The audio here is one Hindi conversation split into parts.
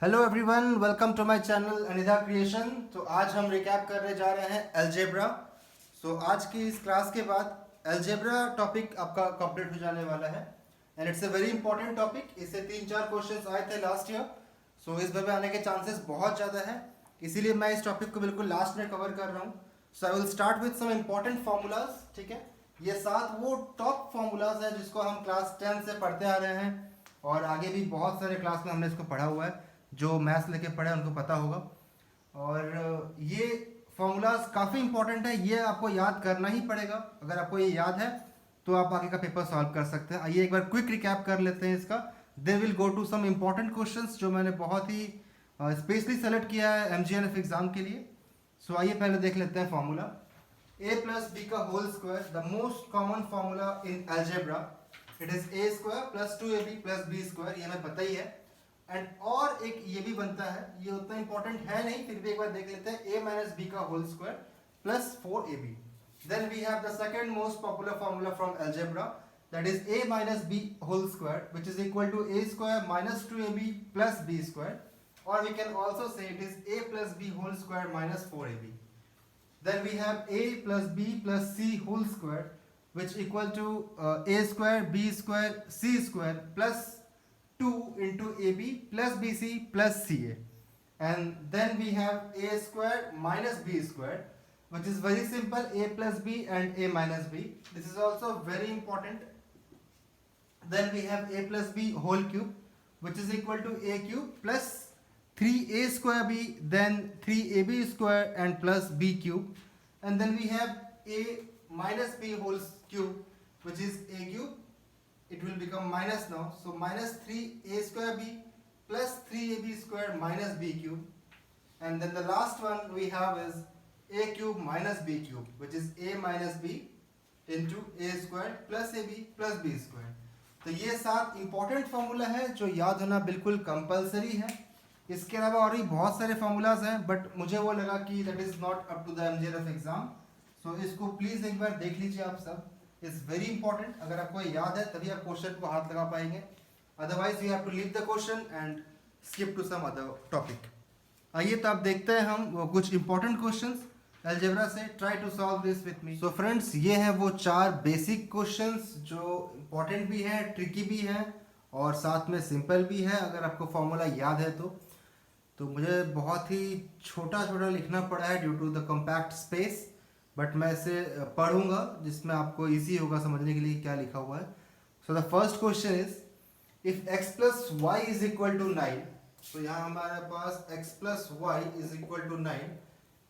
Hello everyone, welcome to my channel Anidha creation. तो आज हम रिकैप करने जा रहे हैं अलजेब्रा। आज की इस क्लास के बाद अलजेब्रा टॉपिक आपका कंप्लीट हो जाने वाला है and it's a very important topic. इससे 3-4 क्वेश्चंस आए थे लास्ट ईयर, इस बार में आने के चांसेस बहुत ज़्यादा है, इसीलिए मैं इस टॉपिक को बिल्कुल लास्ट में कवर कर रहा हूँ। So I will start with some important formulas. ठीक है, ये 7 वो टॉप फार्मूलाज है जिसको हम क्लास 10 से पढ़ते आ रहे हैं और आगे भी बहुत सारे क्लास में हमने इसको पढ़ा हुआ है। जो मैथ्स लेके पढ़े हैं उनको पता होगा। और ये फॉर्मूलाज काफ़ी इंपॉर्टेंट है, ये आपको याद करना ही पड़ेगा। अगर आपको ये याद है तो आप आगे का पेपर सॉल्व कर सकते हैं। आइए एक बार क्विक रिकैप कर लेते हैं इसका, then will go to some important questions जो मैंने बहुत ही स्पेशली सेलेक्ट किया है MGNF एग्जाम के लिए। आइए पहले देख लेते हैं फॉर्मूला। a प्लस बी का whole square, the most common formula in algebra. It is a square plus 2ab plus B square, ये हमें पता ही है। एंड और एक ये भी बनता है, ये उतना इंपॉर्टेंट है नहीं, फिर भी एक बार देख लेते हैं, a माइनस बी का whole square plus 4ab। Then we have the second most popular formula from algebra, that is a minus b whole square, which is equal to a square minus 2ab plus b square, or we can also say it is a plus b whole square minus 4ab. Then we have a plus b plus c whole square, which equal to a square b square c square plus 2 into ab plus bc plus ca. And then we have a square minus b square, which is very simple, a plus b and a minus b. This is also very important. Then we have a plus b whole cube, which is equal to a cube plus 3a square b, then 3ab square and plus b cube. And then we have a minus b whole cube, which is a cube. It will become minus now, so minus 3a square b plus 3ab square minus b cube. And then the last one we have is a cube minus b cube, which is a minus b into a square plus ab plus b square. तो ये 7 इंपॉर्टेंट फार्मूला है जो याद होना बिल्कुल कंपलसरी है। इसके अलावा और भी बहुत सारे फार्मूलाज हैं, बट मुझे वो लगा कि that is not up to the MGNF exam. इसको प्लीज़ एक बार देख लीजिए आप सब, इज़ वेरी इंपॉर्टेंट। अगर आपको याद है तभी आप क्वेश्चन को हाथ लगा पाएंगे, otherwise you have to leave the question and skip to some other topic. आइए तो आप देखते हैं हम वो कुछ इंपॉर्टेंट क्वेश्चंस अलजेब्रा से। Try to solve this with me. Friends, ये है वो 4 बेसिक क्वेश्चंस जो इंपॉर्टेंट भी है, ट्रिकी भी है और साथ में सिंपल भी है। अगर आपको फॉर्मूला याद है तो मुझे बहुत ही छोटा छोटा लिखना पड़ा है due to the compact space, but मैं इसे पढ़ूंगा जिसमें आपको इजी होगा समझने के लिए क्या लिखा हुआ है। The first question is, if x plus Y is equal to 9, तो यहाँ हमारे पास x plus Y is equal to 9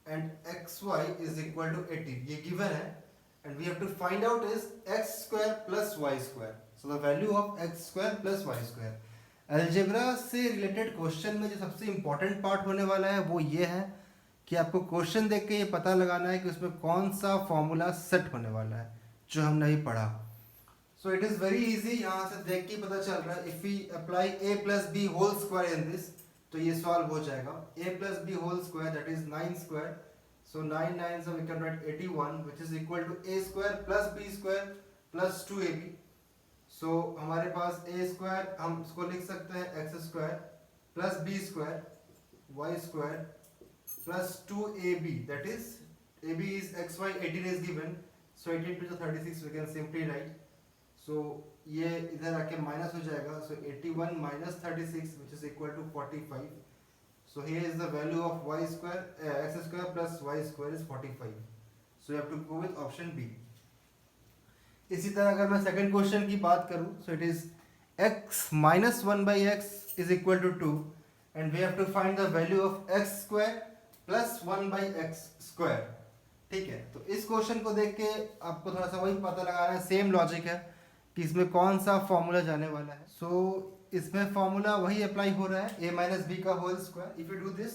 and xy is equal to 18, ये गिवन है। and we have to find out is x square plus y square. So the value of x square plus y square. Algebra से रिलेटेड क्वेश्चन में जो सबसे इंपॉर्टेंट पार्ट होने वाला है वो ये है कि आपको क्वेश्चन देख के ये पता लगाना है कि उसमें कौन सा फॉर्मूला सेट होने वाला है जो हम नहीं पढ़ा। So it is very easy, यहाँ से देख के पता चल रहा है। If we apply a plus B whole square in this, तो ये सॉल्व हो जाएगा। a plus B whole square that is 9 square, so 9 9, so we can write 81, which is equal to a square plus b square plus 2ab. so हमारे पास a square हम इसको लिख सकते हैं x square plus b square y square plus 2ab, that is ab is xy, 18 is given, so 18 to the 36 we can simply write. so ये इधर आके माइनस हो जाएगा, so 81 minus 36 which is equal to 45. So here is the value of y square, x square plus y square is 45. So you have to go with option B. इसी तरह अगर मैं सेकंड क्वेश्चन की बात करूं, so it is x minus 1 by x is equal to 2 and we have to find the value of x square plus 1 by x square. ठीक है, तो इस क्वेश्चन को देख के आपको थोड़ा सा वही पता लगाना है, सेम लॉजिक है कि इसमें कौन सा फॉर्मूला जाने वाला है। इसमें फॉर्मूला वही अप्लाई हो रहा है, a माइनस बी का whole square. If you do this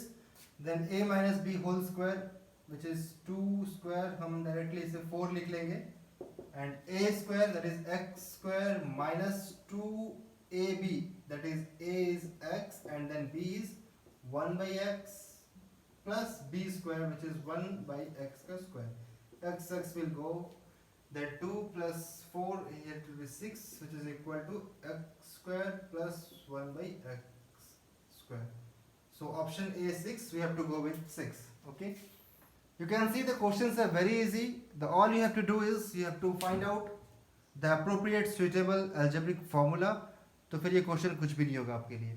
then a minus B whole square which is 2 square, हम डायरेक्टली इसे 4 लिख लेंगे, and a square that is x square minus 2ab, that is a is x and then b is 1 by x plus b square which is 1 by x का square. x will go, that 2 plus 4 here it will be 6, which is equal to x square plus 1 by x square. So option A 6, we have to go with 6. Okay. You can see the questions are very easy. All you have to do is you have to find out the appropriate suitable algebraic formula. तो फिर ये क्वेश्चन कुछ भी नहीं होगा आपके लिए.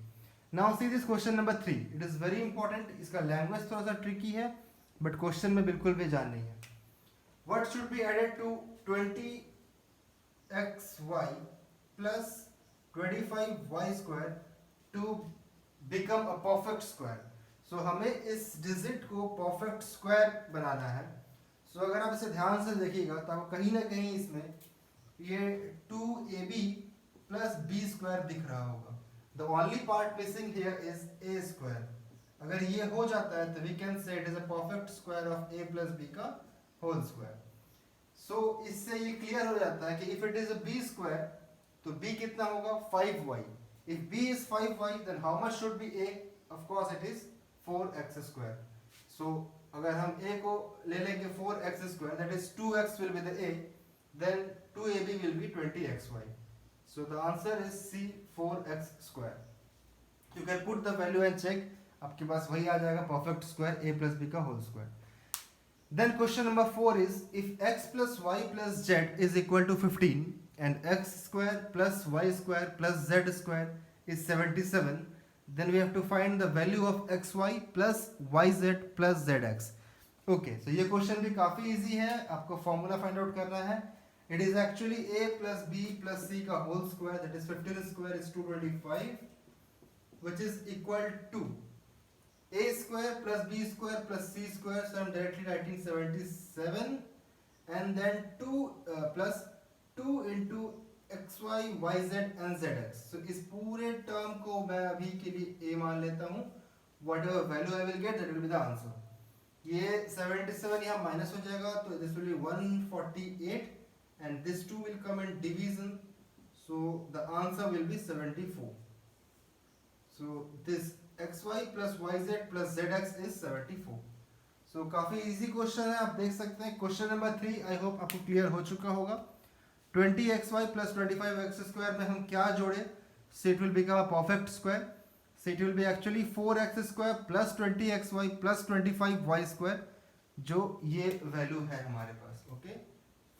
Now see this question number 3. It is very important. इसका लैंग्वेज थोड़ा सा ट्रिकी है, बट क्वेश्चन में बिल्कुल भी जान नहीं है. What should be added to 20xy plus 25y square to become a perfect square? So हमें इस डिजिट को परफेक्ट स्क्वायर बनाना है. So अगर आप इसे ध्यान से देखिएगा तो आपको कहीं ना कहीं इसमें ये 2ab plus b square दिख रहा होगा. The only part missing here is a square. अगर ये हो जाता है तो we can say it is a perfect square of a plus b का whole square. So इससे ये क्लियर हो जाता है कि if it is a b square तो b कितना होगा 5y. If b is 5y then how much should be a? Of course it is 4x square. So अगर हम a को ले लेंगे 4x square, that is 2x will be the a, then 2ab will be 20xy. So the answer is C, 4x square. You can put the value and check. आपके पास वही आ जाएगा perfect square a plus b का whole square. Then question number 4 is if x plus y plus z is equal to 15 and x square plus y square plus z square is 77, then we have to find the value of xy plus yz plus zx. Okay, so ये क्वेश्चन भी काफी इजी है. आपको फॉर्मूला फाइंड आउट करना है. It is actually a plus b plus c का whole square, that is 15 square is 225, which is equal to a square plus b square plus c square. So I am directly writing 77 and then 2 plus 2 into xy, yz and zx. So इस पूरे टर्म को मैं अभी के लिए a मान लेता हूँ. Whatever value I will get, that will be the answer. ये 77 यहाँ माइनस हो जाएगा तो this will be 148 and this 2 will come in division. So the answer will be 74. So this xy plus yz plus zx is 74. So काफी इजी क्वेश्चन है, आप देख सकते हैं. क्वेश्चन नंबर 3 आई होप आपको क्लियर हो चुका होगा. 20xy plus 25x square में हम क्या जोड़े? So it will become a perfect square. So it will be actually 4x square plus 20xy plus 25y square, जो ये वैल्यू है हमारे पास. ओके,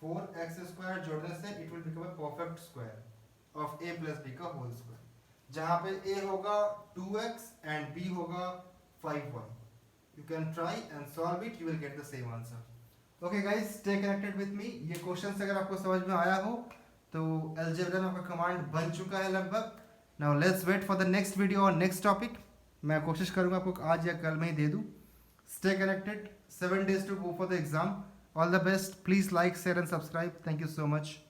4x square जोड़ने से it will become a perfect square of a plus b का whole square, जहाँ पे a होगा 2x and b होगा 5y. You can try and solve it, you will get the same answer. Okay guys, stay connected with me. ये क्वेश्चन अगर आपको समझ में आया हो तो अलजेब्रा में आपका कमांड बन चुका है लगभग. Now let's wait for the next video or next topic. मैं कोशिश करूँगा आपको आज या कल में ही दे दूँ. Stay connected. 7 days to go for the exam. All the best. Please like, share and subscribe. Thank you so much.